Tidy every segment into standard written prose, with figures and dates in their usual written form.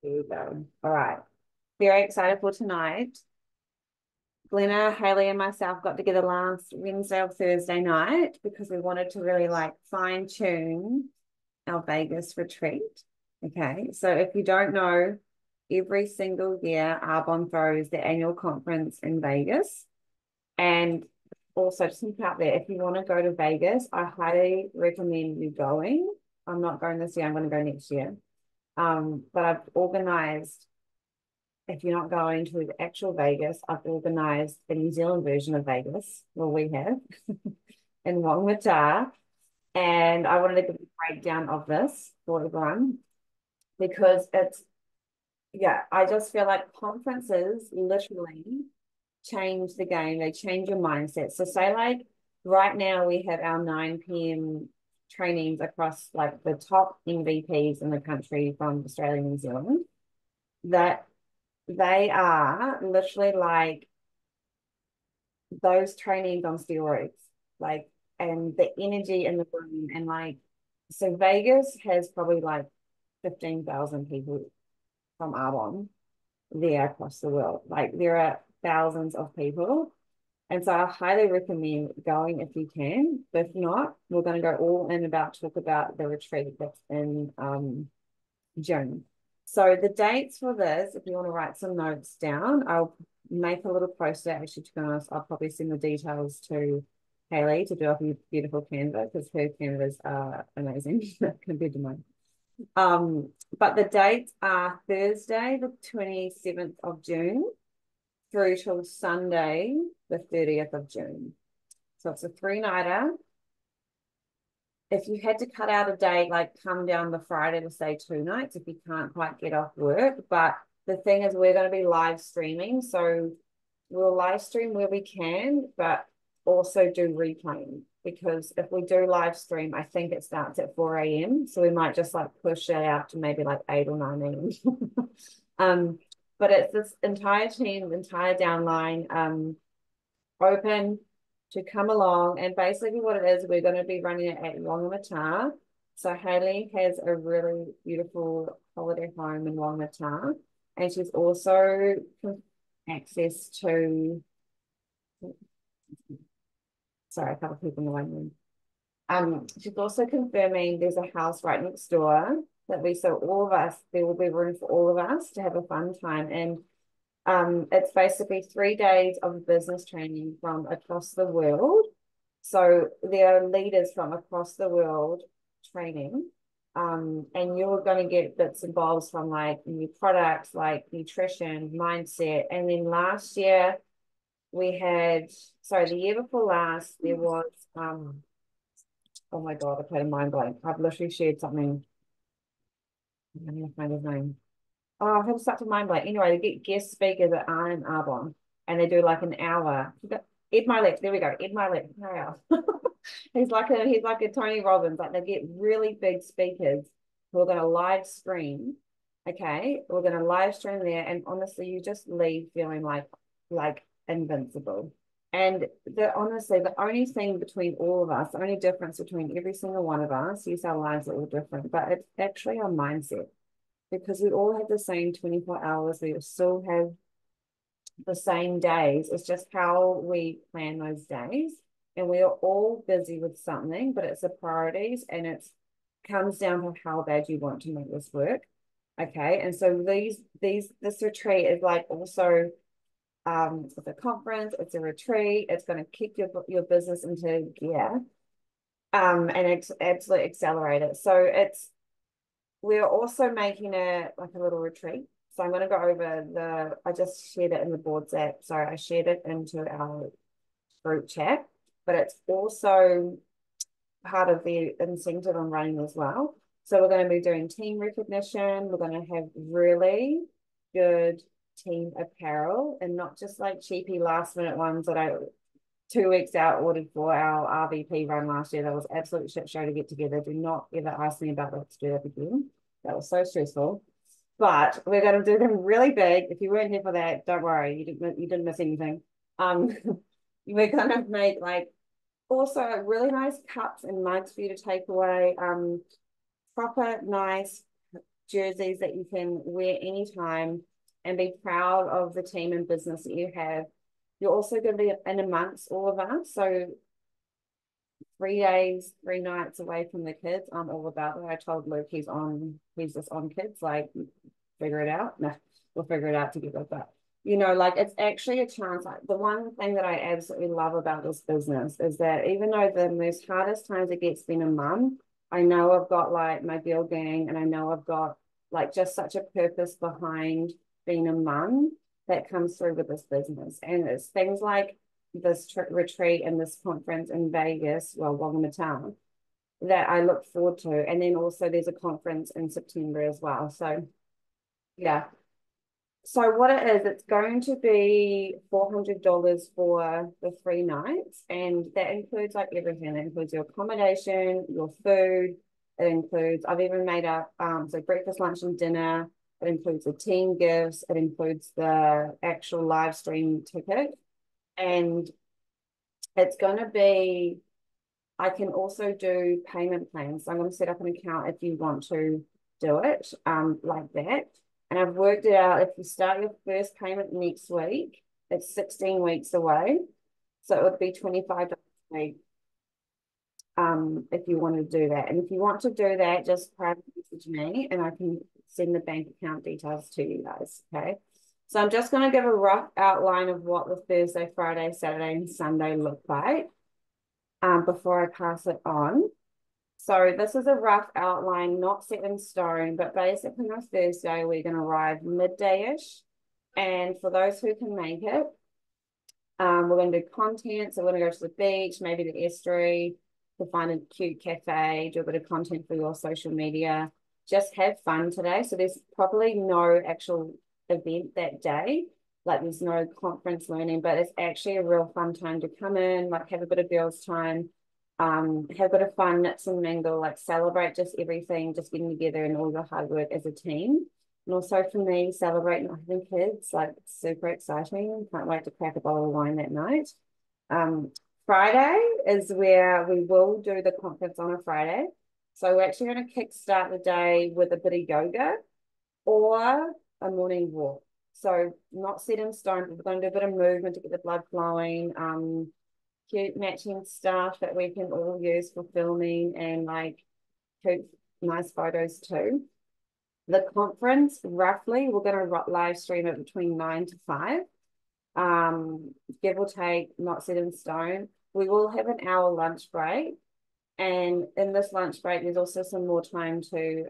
There you go. All right. Very excited for tonight. Glenna, Haley, and myself got together last Wednesday or Thursday night because we wanted to really like fine tune our Vegas retreat. Okay. So if you don't know, every single year, Arbonne throws the annual conference in Vegas. And also, just think out there, if you want to go to Vegas, I highly recommend you going. I'm not going this year, I'm going to go next year. But I've organized, if you're not going to the actual Vegas, I've organized the New Zealand version of Vegas, well, we have in Whangamata. And I wanted to give a breakdown of this for everyone because it's, yeah, I just feel like conferences literally change the game. They change your mindset. So say like right now we have our 9 p.m. trainings across like the top MVPs in the country from Australia and New Zealand, that they are literally like those trainings on steroids, like, and the energy in the room and like, so Vegas has probably like 15,000 people from Arbonne there across the world. Like there are thousands of people. And so I highly recommend going if you can. If not, we're going to go all in about talk about the retreat that's in June. So the dates for this, if you want to write some notes down, I'll make a little poster. Actually, to be honest, I'll probably send the details to Haley to do up a beautiful Canva because her Canvas are amazing compared to mine. But the dates are Thursday, the 27th of June through till Sunday, the 30th of June. So it's a three-nighter. If you had to cut out a date, like come down the Friday to say 2 nights if you can't quite get off work. But the thing is, we're going to be live streaming. So we'll live stream where we can, but also do replaying. Because if we do live stream, I think it starts at 4 a.m. So we might just like push it out to maybe like 8 or 9 a.m. But it's this entire team, entire downline, open to come along. And basically what it is, we're going to be running it at Whangamata. So Haley has a really beautiful holiday home in Whangamata. And she's also access to, sorry, a couple of people in the waiting room. She's also confirming there's a house right next door that we, so all of us, there will be room for all of us to have a fun time. And it's basically 3 days of business training from across the world. So there are leaders from across the world training. And you're going to get bits and bobs from like new products, like nutrition, mindset. And then last year we had, sorry, the year before last, there was, oh my God, I've had a mind blank. I've literally shared something. I'm going to find his name. Oh, I have such a mind blank. Anyway, they get guest speakers that aren't in Arbonne and they do like an hour. Ed Milet, there we go. Ed Milet. He's like a Tony Robbins. Like they get really big speakers who are going to live stream. Okay, we're going to live stream there, and honestly, you just leave feeling like invincible. And honestly, the only thing between all of us, the only difference between every single one of us, yes, our lives are all different, but it's actually our mindset because we all have the same 24 hours. We still have the same days. It's just how we plan those days. And we are all busy with something, but it's the priorities and it comes down to how bad you want to make this work. Okay. And so this retreat is like also it's a conference, it's a retreat, it's going to kick your business into gear. And it's absolutely accelerate it. So we're also making it like a little retreat. So I'm going to go over I just shared it in the boards app. So I shared it into our group chat, but it's also part of the incentive I'm running as well. So we're going to be doing team recognition. We're going to have really good team apparel and not just like cheapy last minute ones that I 2 weeks out ordered for our RVP run last year. That was absolute shit show to get together. Do not ever ask me about that to do that again. That was so stressful. But we're going to do them really big. If you weren't here for that, don't worry. You didn't miss anything. We're going to make like also really nice cups and mugs for you to take away. Proper nice jerseys that you can wear anytime and be proud of the team and business that you have. You're also going to be in amongst all of us. So 3 days, 3 nights away from the kids. I'm all about it. I told Luke he's just on kids, like figure it out. No, we'll figure it out together. But like it's actually a chance. Like the one thing that I absolutely love about this business is that even though the most hardest times it gets being a mum, I know I've got like my girl gang and I know I've got like just such a purpose behind being a mum that comes through with this business. And it's things like this retreat and this conference in Vegas, well, Whangamata, that I look forward to. And then also there's a conference in September as well. So yeah. So what it is, it's going to be $400 for the 3 nights, and that includes like everything. It includes your accommodation, your food. It includes, I've even made up so breakfast, lunch, and dinner. It includes the team gifts. It includes the actual live stream ticket, and it's going to be. I can also do payment plans. So I'm going to set up an account if you want to do it like that. And I've worked it out. If you start your first payment next week, it's 16 weeks away. So it would be $25 a week if you want to do that. And if you want to do that, just private message me and I can send the bank account details to you guys. Okay. So I'm just going to give a rough outline of what the Thursday, Friday, Saturday, and Sunday look like before I pass it on. So this is a rough outline, not set in stone, but basically on Thursday, we're going to arrive midday-ish. And for those who can make it, we're going to do content. So we're going to go to the beach, maybe the estuary, to find a cute cafe, do a bit of content for your social media. Just have fun today. So there's probably no actual event that day. Like there's no conference learning, but it's actually a real fun time to come in, like have a bit of girls' time, have a bit of fun, knits and mingle, like celebrate just everything, just getting together and all the hard work as a team. And also for me, celebrate not having kids, like it's super exciting. Can't wait to crack a bottle of wine that night. Friday is where we will do the conference on a Friday. So we're actually going to kickstart the day with a bit of yoga or a morning walk. So not set in stone, but we're going to do a bit of movement to get the blood flowing, cute matching stuff that we can all use for filming and like cute, nice photos too. The conference, roughly, we're going to live stream it between 9 to 5. Give or take, not set in stone. We will have an hour lunch break. And in this lunch break, there's also some more time to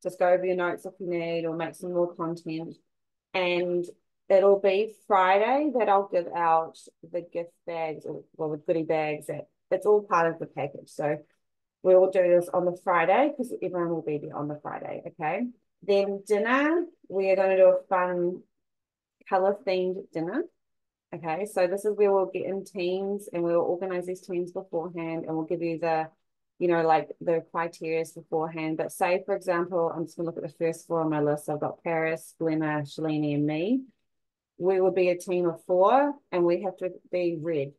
just go over your notes if you need or make some more content. And it'll be Friday that I'll give out the gift bags or the goodie bags. It's all part of the package. So we'll do this on the Friday because everyone will be there on the Friday, okay? Then dinner, we are going to do a fun color-themed dinner. Okay, so this is where we'll get in teams and we'll organize these teams beforehand and we'll give you the, like the criteria beforehand. But say, for example, I'm just going to look at the first 4 on my list. I've got Paris, Glenna, Shalini, and me. We will be a team of 4 and we have to be red.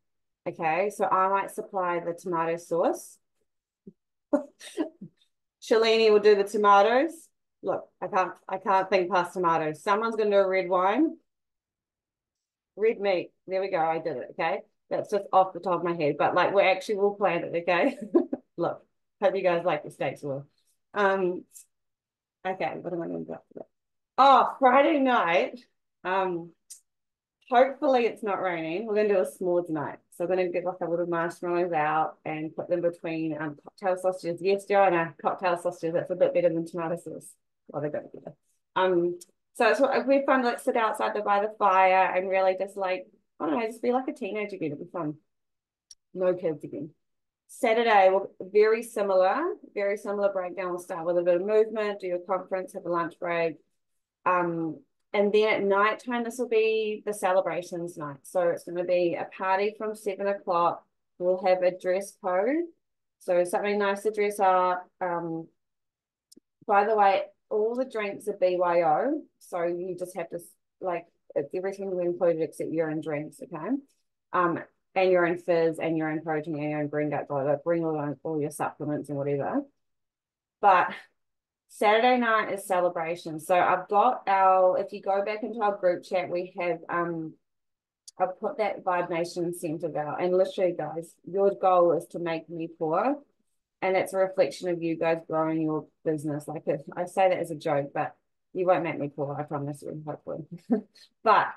Okay, so I might supply the tomato sauce. Shalini will do the tomatoes. Look, I can't think past tomatoes. Someone's going to do a red wine. Red meat. There we go. I did it. Okay. That's just off the top of my head, but like we'll plan it. Okay. Look, hope you guys like the steaks well. Okay. What am I going to do? Oh, Friday night. Hopefully it's not raining. We're going to do a s'mores night. So we're going to get like a little marshmallows out and put them between cocktail sausages. Yes, Joanna, cocktail sausages. That's a bit better than tomato sauce. Well, they go together. So it's we're fun to like sit outside by the fire and really just like, I don't know, just be like a teenager again. It'll be fun. No kids again. Saturday, very similar breakdown. We'll start with a bit of movement, do your conference, have a lunch break. And then at night time, this will be the celebrations night. So it's going to be a party from 7 o'clock. We'll have a dress code. So something nice to dress up. By the way, all the drinks are BYO, so you just have to like everything we included except urine drinks, okay? And urine fizz and urine protein and urine green gut, blah, blah, bring all your supplements and whatever. But Saturday night is celebration. So I've got our, if you go back into our group chat, we have I've put that Vibe Nation incentive out. And literally, guys, your goal is to make me poor. And it's a reflection of you guys growing your business. Like if I say that as a joke, but you won't make me poor, I promise you, hopefully. But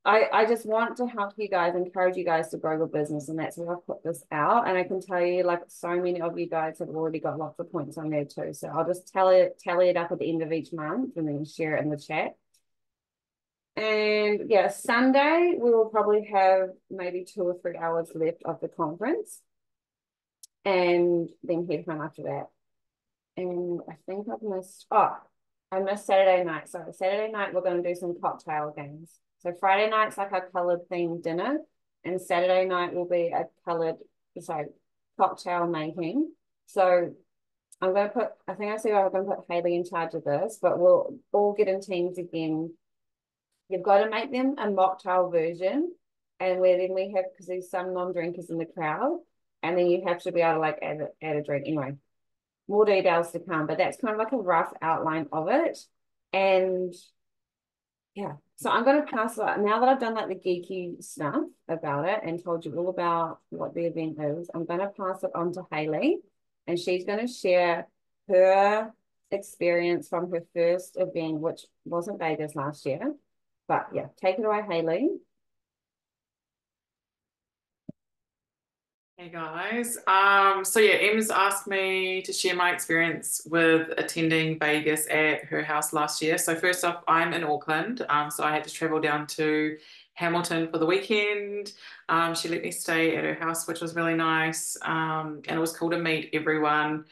I just want to help you guys, encourage you guys to grow your business. And that's why I put this out. And I can tell you, like, so many of you guys have already got lots of points on there too. So I'll just tally it up at the end of each month and then share it in the chat. And yeah, Sunday, we will probably have maybe 2 or 3 hours left of the conference and then head home after that. And I think I missed Saturday night. So Saturday night, we're going to do some cocktail games. So Friday night's like a colored themed dinner, and Saturday night will be a cocktail making. So I'm going to put, I think I said I'm going to put Haley in charge of this, but we'll all get in teams again. You've got to make them a mocktail version, and where then we have, because there's some non-drinkers in the crowd, and then you have to be able to like add a drink. Anyway, more details to come, but that's kind of like a rough outline of it. And yeah, so I'm going to pass it now that I've done like the geeky stuff about it and told you all about what the event is. I'm going to pass it on to Haley, and she's going to share her experience from her first event, which wasn't Vegas last year. But yeah, take it away, Haley. Hey guys. So yeah, Em's asked me to share my experience with attending Vegas at her house last year. So first off, I'm in Auckland, so I had to travel down to Hamilton for the weekend. She let me stay at her house, which was really nice, and it was cool to meet everyone,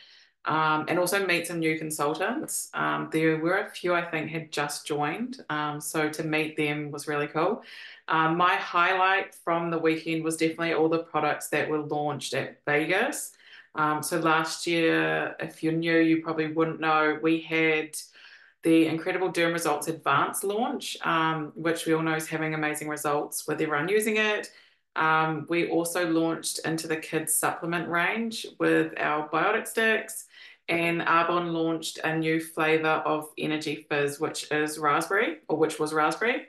and also meet some new consultants. There were a few I think had just joined, so to meet them was really cool. My highlight from the weekend was definitely all the products that were launched at Vegas. So last year, if you're new, you probably wouldn't know, we had the Incredible Derm Results Advanced launch, which we all know is having amazing results with everyone using it. We also launched into the kids supplement range with our biotic sticks, and Arbonne launched a new flavor of Energy Fizz, which is raspberry, or which was raspberry.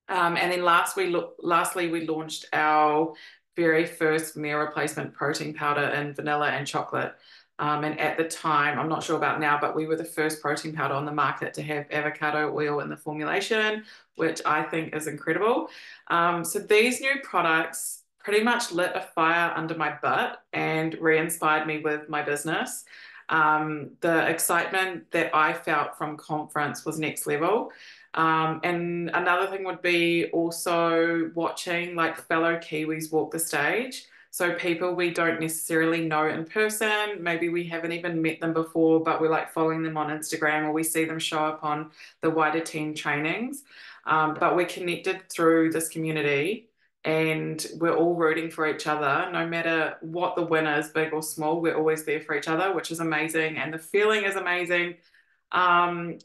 And then lastly, we launched our very first meal replacement protein powder in vanilla and chocolate. And at the time, I'm not sure about now, but we were the first protein powder on the market to have avocado oil in the formulation, which I think is incredible. So these new products pretty much lit a fire under my butt and re-inspired me with my business. The excitement that I felt from conference was next level. And another thing would be also watching like fellow Kiwis walk the stage. So people we don't necessarily know in person, maybe we haven't even met them before, but we're like following them on Instagram or we see them show up on the wider team trainings. But we're connected through this community and we're all rooting for each other. No matter what the win is, big or small, we're always there for each other, which is amazing. And the feeling is amazing. And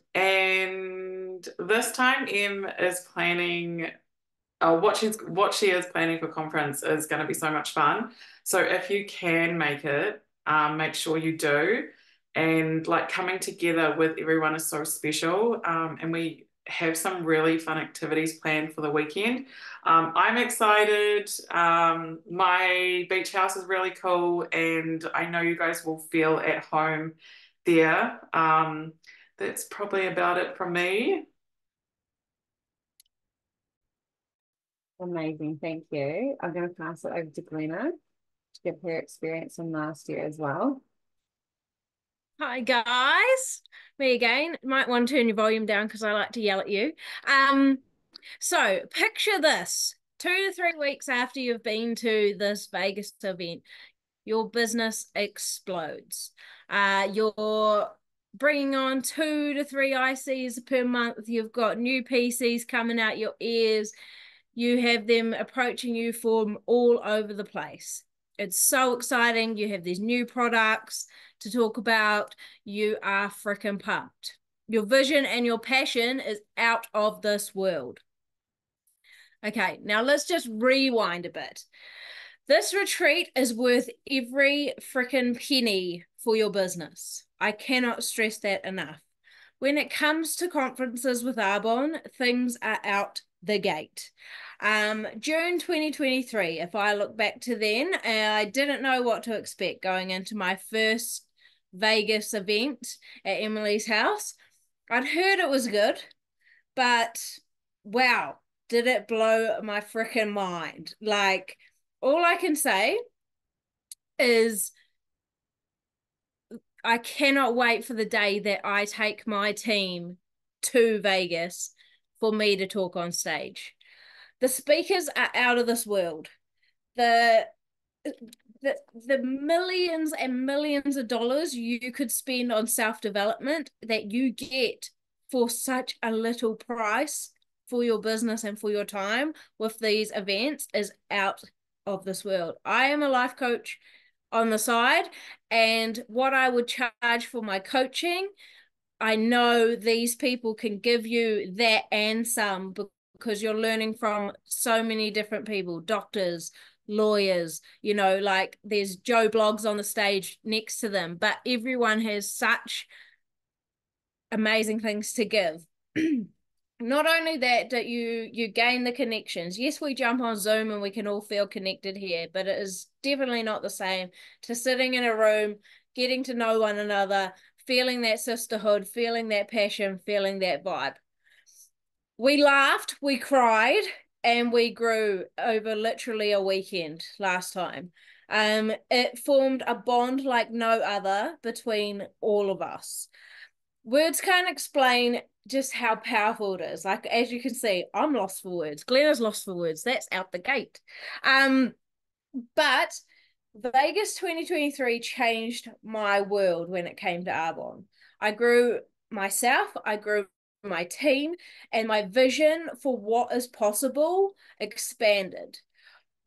this time, Em is planning. What she is planning for conference is going to be so much fun. So if you can make it, make sure you do. And like coming together with everyone is so special. And we have some really fun activities planned for the weekend. I'm excited. My beach house is really cool, and I know you guys will feel at home there. That's probably about it from me. Amazing. Thank you. I'm going to pass it over to Glenna to give her experience from last year as well. Hi guys, me again. Might want to turn your volume down because I like to yell at you. So picture this: 2 to 3 weeks after you've been to this Vegas event, your business explodes. You're bringing on 2 to 3 ICs per month. You've got new PCs coming out your ears. You have them approaching you from all over the place. It's so exciting. You have these new products to talk about. You are freaking pumped. Your vision and your passion is out of this world. Okay, now let's just rewind a bit. This retreat is worth every freaking penny for your business. I cannot stress that enough. when it comes to conferences with Arbonne, things are out the gate. June 2023, if I look back to then, I didn't know what to expect going into my first Vegas event at Emily's house. I'd heard it was good, but wow, did it blow my freaking mind. Like, all I can say is I cannot wait for the day that I take my team to Vegas for me to talk on stage. The speakers are out of this world. The the millions and millions of dollars you could spend on self-development that you get for such a little price for your business and for your time with these events is out of this world. I am a life coach on the side, and what I would charge for my coaching, I know these people can give you that and some, because you're learning from so many different people, doctors, lawyers, like there's Joe Blogs on the stage next to them, but everyone has such amazing things to give. Not only that you gain the connections. Yes, we jump on Zoom and we can all feel connected here, but it is definitely not the same to sitting in a room, getting to know one another, feeling that sisterhood, feeling that passion, feeling that vibe. We laughed, we cried, and we grew over literally a weekend last time. It formed a bond like no other between all of us. Words can't explain just how powerful it is. Like, as you can see, I'm lost for words. Glenna's lost for words. That's out the gate. But Vegas 2023 changed my world when it came to Arbonne. I grew myself, I grew my team, and my vision for what is possible expanded.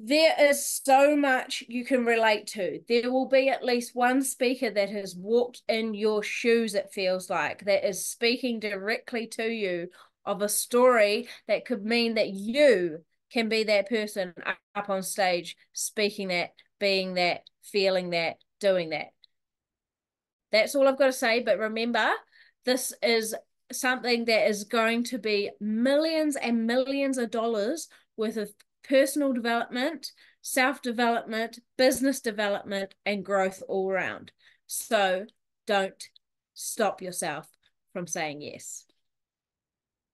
There is so much you can relate to. There will be at least one speaker that has walked in your shoes, it feels like, that is speaking directly to you of a story that could mean that you can be that person up on stage, speaking that, being that, feeling that, doing that. That's all I've got to say. But remember, this is something that is going to be millions and millions of dollars worth of personal development, self-development, business development, and growth all around. So don't stop yourself from saying yes.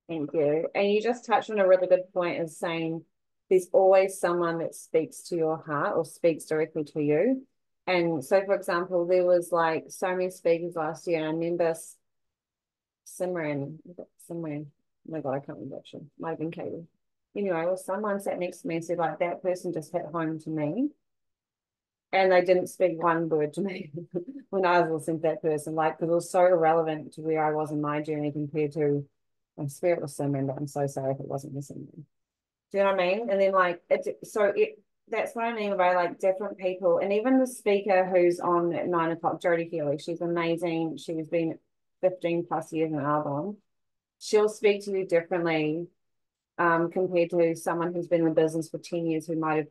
Thank you. And you just touched on a really good point, is saying there's always someone that speaks to your heart or speaks directly to you. And so, for example, there was like so many speakers last year, and I remember Simran, oh my God, I can't remember actually. Might have been Katie. Anyway, well, someone sat next to me and said, like, that person just hit home to me. And they didn't speak one word to me when I was listening to that person, like, because it was so irrelevant to where I was in my journey compared to, my spirit was Simran, but I'm so sorry if it wasn't the Simran. Do you know what I mean? And then like that's what I mean by like different people. And even the speaker who's on at 9 o'clock, Jodie Healy, she's amazing. She's been 15 plus years in Arbonne. She'll speak to you differently compared to someone who's been in the business for 10 years who might have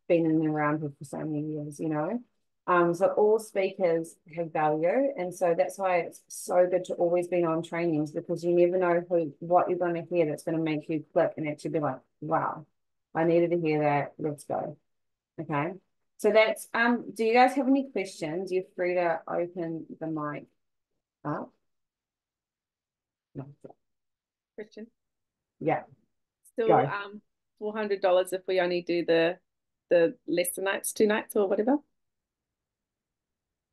been in and around her for so many years, So all speakers have value. And so that's why it's so good to always be on trainings, because you never know what you're going to hear that's going to make you click and actually be like, wow, I needed to hear that. Let's go. Okay. So that's, do you guys have any questions? You're free to open the mic up. No. Question. Yeah. Still, Go. $400 if we only do the lesser nights, 2 nights or whatever.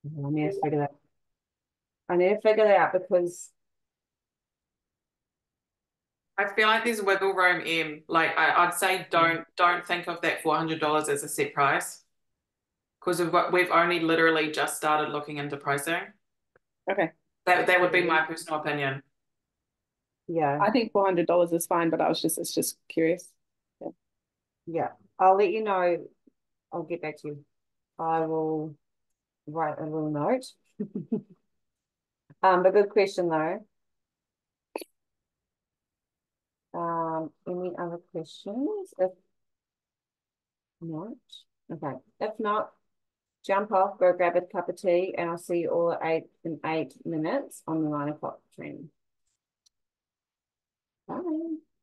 I need to figure that. I need to figure that out because I feel like there's wiggle room, Em. Like I'd say don't think of that $400 as a set price, because we've only literally just started looking into pricing. Okay. That would be my personal opinion. Yeah. I think $400 is fine, but it's just curious. Yeah. Yeah. I'll let you know. I'll get back to you. I will write a little note. But good question though. Any other questions? If not, okay. If not, jump off, go grab a cup of tea, and I'll see you all at in 8 minutes on the 9 o'clock training. Bye.